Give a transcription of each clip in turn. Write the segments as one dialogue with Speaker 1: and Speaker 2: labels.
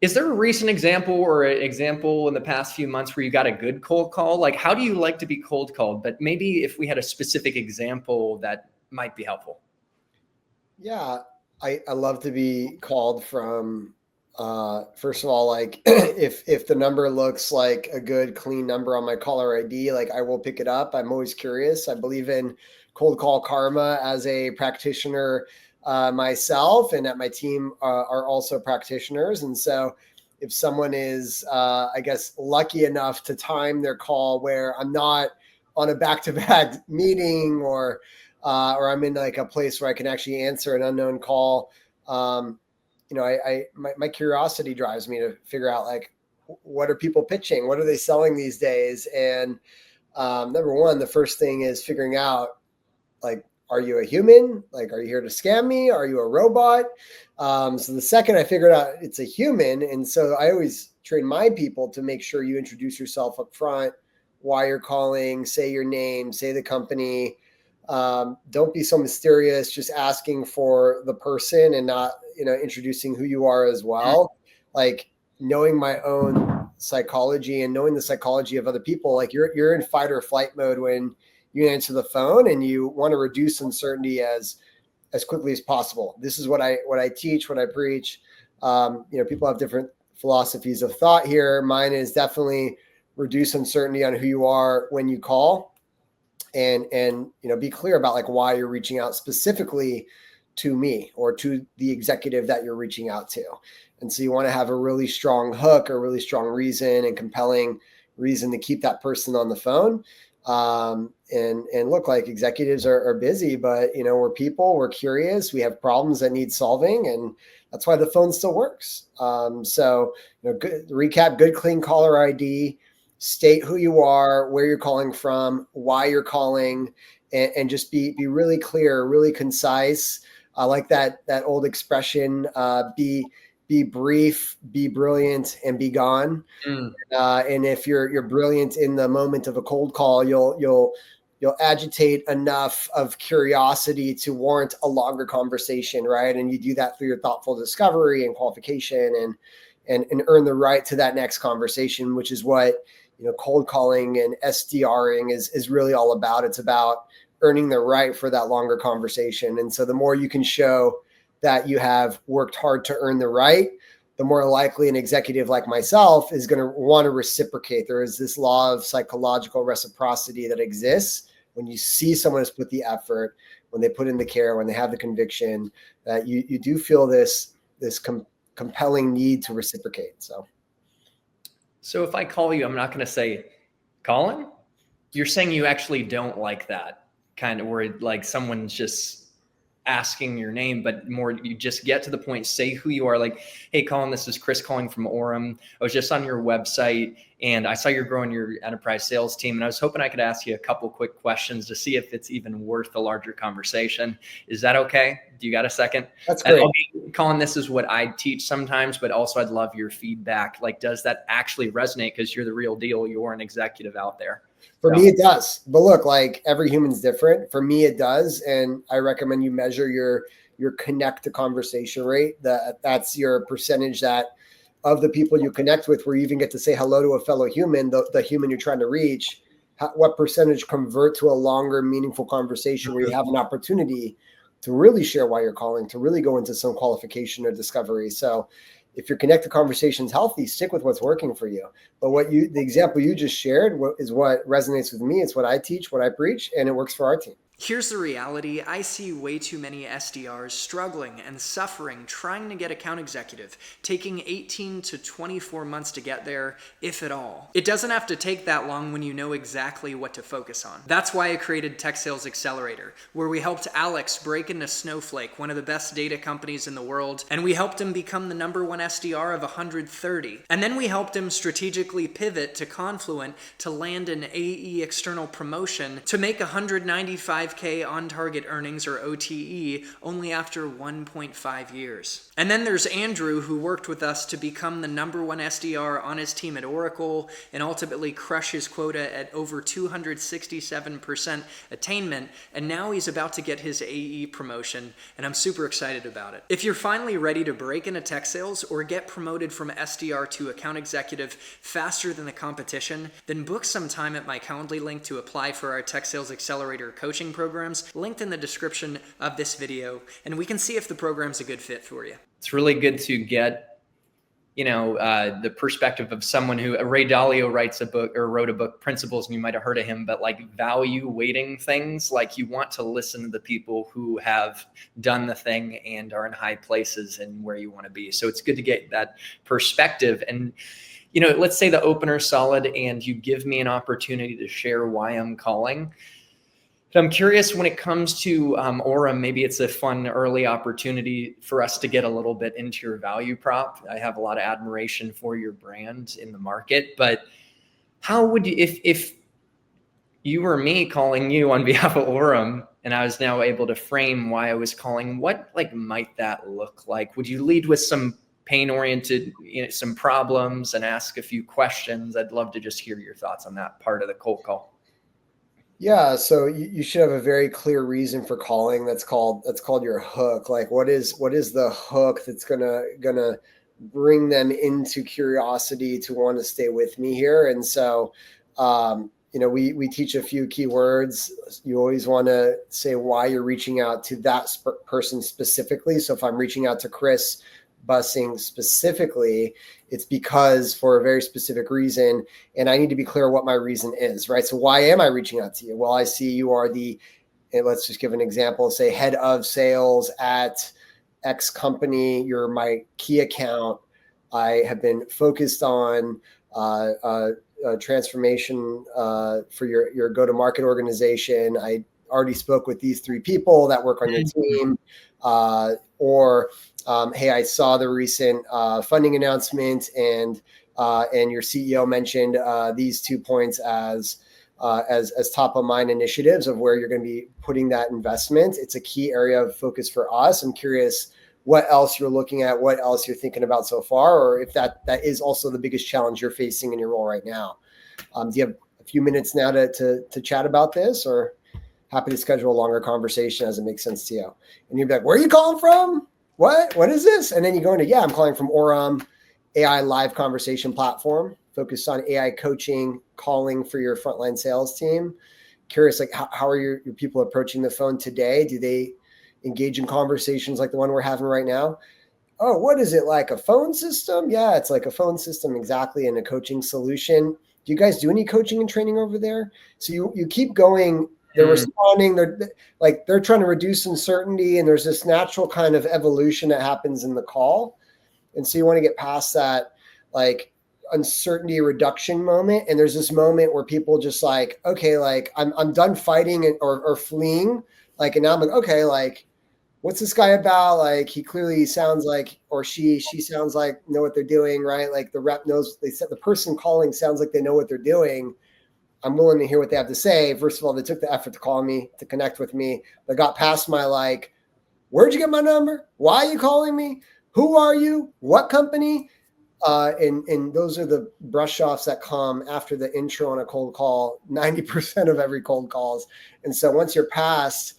Speaker 1: Is there a recent example or an example in the past few months where you got a good cold call? Like, how do you like to be cold called? But maybe if we had a specific example that might be helpful.
Speaker 2: Yeah, I love to be called from, first of all, like if the number looks like a good clean number on my caller ID, like I will pick it up. I'm always curious. I believe in cold call karma as a practitioner myself, and that my team are also practitioners. And so if someone is, I guess, lucky enough to time their call where I'm not on a back-to-back meeting or I'm in like a place where I can actually answer an unknown call. My curiosity drives me to figure out like, what are people pitching? What are they selling these days? And number one, the first thing is figuring out like, are you a human? Like, are you here to scam me? Are you a robot? So the second I figured out it's a human, and so I always train my people to make sure you introduce yourself up front, why you're calling, say your name, say the company. Don't be so mysterious, just asking for the person and not, introducing who you are as well. Like knowing my own psychology and knowing the psychology of other people, like you're in fight or flight mode when you answer the phone and you want to reduce uncertainty as quickly as possible. This is what I teach, what I preach. People have different philosophies of thought here. Mine is definitely reduce uncertainty on who you are when you call, and be clear about like why you're reaching out specifically to me or to the executive that you're reaching out to. And so you want to have a really strong hook, a really strong reason and compelling reason to keep that person on the phone. And look, like executives are busy, but we're people, we're curious, we have problems that need solving, and that's why the phone still works. Good recap, good clean caller ID, state who you are, where you're calling from, why you're calling, and just be really clear, really concise. I like that old expression, be brief, be brilliant, and be gone. And if you're brilliant in the moment of a cold call, you'll agitate enough of curiosity to warrant a longer conversation, right? And you do that through your thoughtful discovery and qualification, and earn the right to that next conversation, which is what cold calling and SDRing is really all about. It's about earning the right for that longer conversation. And so the more you can show that you have worked hard to earn the right, the more likely an executive like myself is going to want to reciprocate. There is this law of psychological reciprocity that exists when you see someone has put the effort, when they put in the care, when they have the conviction, that you do feel this compelling need to reciprocate.
Speaker 1: So if I call you, I'm not going to say, Colin? You're saying you actually don't like that kind of where like someone's just asking your name, but more you just get to the point, say who you are. Like, hey, Colin, this is Chris calling from Orum. I was just on your website and I saw you're growing your enterprise sales team. And I was hoping I could ask you a couple quick questions to see if it's even worth a larger conversation. Is that okay? Do you got a second?
Speaker 2: That's great.
Speaker 1: Colin, this is what I teach sometimes, but also I'd love your feedback. Like, does that actually resonate? Because you're the real deal. You're an executive out there.
Speaker 2: For me, it does. But look, like every human's different. For me, it does. And I recommend you measure your connect to conversation rate. That's your percentage that of the people you connect with where you even get to say hello to a fellow human, the human you're trying to reach, what percentage convert to a longer, meaningful conversation where you have an opportunity to really share why you're calling, to really go into some qualification or discovery. So if your connected conversation is healthy, stick with what's working for you. But the example you just shared is what resonates with me. It's what I teach, what I preach, and it works for our team.
Speaker 3: Here's the reality. I see way too many SDRs struggling and suffering trying to get account executive, taking 18 to 24 months to get there, if at all. It doesn't have to take that long when you know exactly what to focus on. That's why I created Tech Sales Accelerator, where we helped Alex break into Snowflake, one of the best data companies in the world, and we helped him become the #1 SDR of 130. And then we helped him strategically pivot to Confluent to land an AE external promotion to make $195 5K on target earnings, or OTE, only after 1.5 years. And then there's Andrew, who worked with us to become the #1 SDR on his team at Oracle and ultimately crush his quota at over 267% attainment. And now he's about to get his AE promotion, and I'm super excited about it. If you're finally ready to break into tech sales or get promoted from SDR to account executive faster than the competition, then book some time at my Calendly link to apply for our Tech Sales Accelerator coaching programs, linked in the description of this video, and we can see if the program's a good fit for you.
Speaker 1: It's really good to get, the perspective of someone who, Ray Dalio wrote a book, Principles, and you might have heard of him, but like value weighting things, like you want to listen to the people who have done the thing and are in high places and where you want to be. So it's good to get that perspective. And, let's say the opener's solid and you give me an opportunity to share why I'm calling. I'm curious, when it comes to Orum, maybe it's a fun early opportunity for us to get a little bit into your value prop. I have a lot of admiration for your brand in the market, but how would you, if you were me calling you on behalf of Orum and I was now able to frame why I was calling, what might that look like? Would you lead with some pain-oriented, some problems and ask a few questions? I'd love to just hear your thoughts on that part of the cold call.
Speaker 2: Yeah, so you should have a very clear reason for calling. That's called your hook. Like, what is the hook that's gonna bring them into curiosity to want to stay with me here? And so, we teach a few keywords. You always want to say why you're reaching out to that person specifically. So if I'm reaching out to Chris Bussing specifically, it's because for a very specific reason, and I need to be clear what my reason is, right? So why am I reaching out to you? Well, I see you are and let's just give an example, say head of sales at X company. You're my key account. I have been focused on transformation for your go-to-market organization. I already spoke with these 3 people that work on your team, hey, I saw the recent funding announcement, and your CEO mentioned these 2 points as top of mind initiatives of where you're going to be putting that investment. It's a key area of focus for us. I'm curious what else you're looking at, what else you're thinking about so far, or if that is also the biggest challenge you're facing in your role right now. Do you have a few minutes now to chat about this, or happy to schedule a longer conversation as it makes sense to you? And you'd be like, where are you calling from? What is this? And then you go into, I'm calling from Orum, AI live conversation platform focused on AI coaching, calling for your frontline sales team. Curious, how are your people approaching the phone today? Do they engage in conversations like the one we're having right now? Oh, what is it, like a phone system? Yeah, it's like a phone system, exactly, and a coaching solution. Do you guys do any coaching and training over there? So you keep going. They're responding. They're trying to reduce uncertainty, and there's this natural kind of evolution that happens in the call. And so you want to get past that uncertainty reduction moment. And there's this moment where people just okay, I'm done fighting or fleeing. And now I'm okay, what's this guy about? He clearly sounds like, or she sounds like know what they're doing, right? The rep knows. They said the person calling sounds like they know what they're doing. I'm willing to hear what they have to say. First of all, they took the effort to call me, to connect with me. They got past my where'd you get my number? Why are you calling me? Who are you? What company? And those are the brush offs that come after the intro on a cold call, 90% of every cold calls. And so once you're past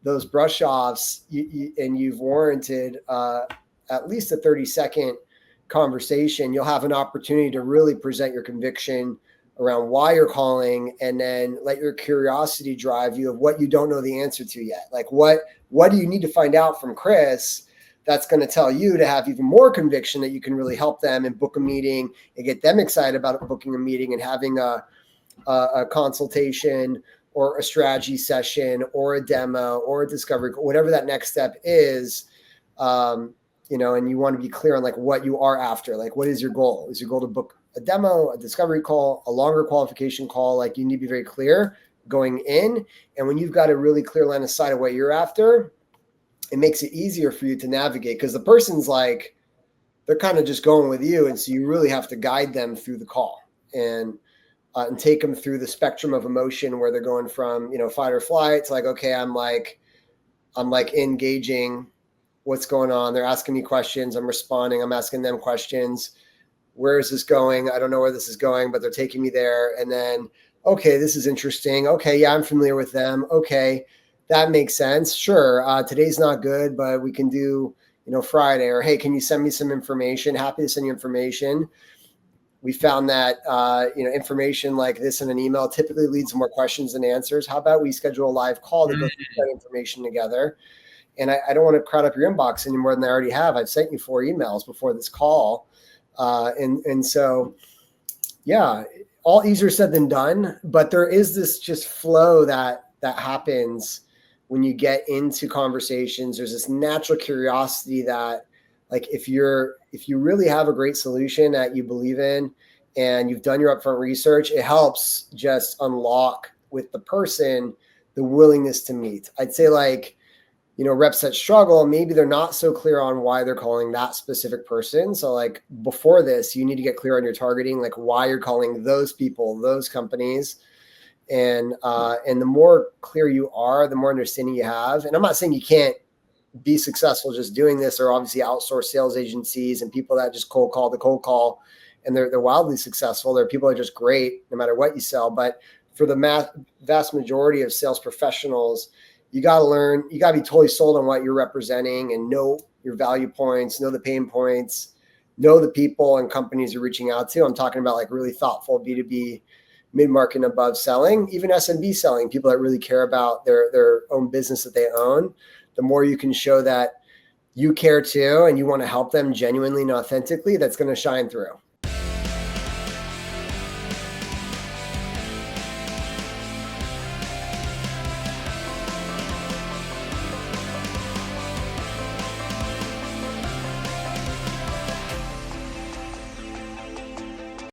Speaker 2: those brush offs, you've warranted at least a 30-second conversation, you'll have an opportunity to really present your conviction around why you're calling, and then let your curiosity drive you of what you don't know the answer to yet. What do you need to find out from Chris that's going to tell you to have even more conviction that you can really help them and book a meeting and get them excited about booking a meeting and having a consultation or a strategy session or a demo or a discovery, whatever that next step is. And you want to be clear on what you are after. What is your goal? Is your goal to book a demo, a discovery call, a longer qualification call? You need to be very clear going in. And when you've got a really clear line of sight of what you're after, it makes it easier for you to navigate, because the person's they're kind of just going with you. And so you really have to guide them through the call. And and take them through the spectrum of emotion where they're going from, fight or flight to like, okay, I'm like engaging what's going on. They're asking me questions. I'm responding. I'm asking them questions. Where is this going? I don't know where this is going, but they're taking me there. And then, okay, this is interesting. Okay, yeah, I'm familiar with them. Okay, that makes sense. Sure, today's not good, but we can do, Friday. Or, hey, can you send me some information? Happy to send you information. We found that, information like this in an email typically leads to more questions than answers. How about we schedule a live call to go through that information together? And I don't want to crowd up your inbox any more than I already have. I've sent you 4 emails before this call. And so, yeah, all easier said than done, but there is this just flow that happens when you get into conversations. There's this natural curiosity that, like, if you really have a great solution that you believe in and you've done your upfront research, it helps just unlock with the person the willingness to meet. I'd say, like, reps that struggle, maybe they're not so clear on why they're calling that specific person. So, like, before this, you need to get clear on your targeting, like why you're calling those people, those companies. And the more clear you are, the more understanding you have. And I'm not saying you can't be successful just doing this. There are obviously outsourced sales agencies and people that just cold call, and they're wildly successful. There are people that are just great no matter what you sell. But for the vast majority of sales professionals, you got to learn, you got to be totally sold on what you're representing and know your value points, know the pain points, know the people and companies you're reaching out to. I'm talking about like really thoughtful B2B, mid-market and above selling, even SMB selling, people that really care about their own business that they own. The more you can show that you care too and you want to help them genuinely and authentically, that's going to shine through.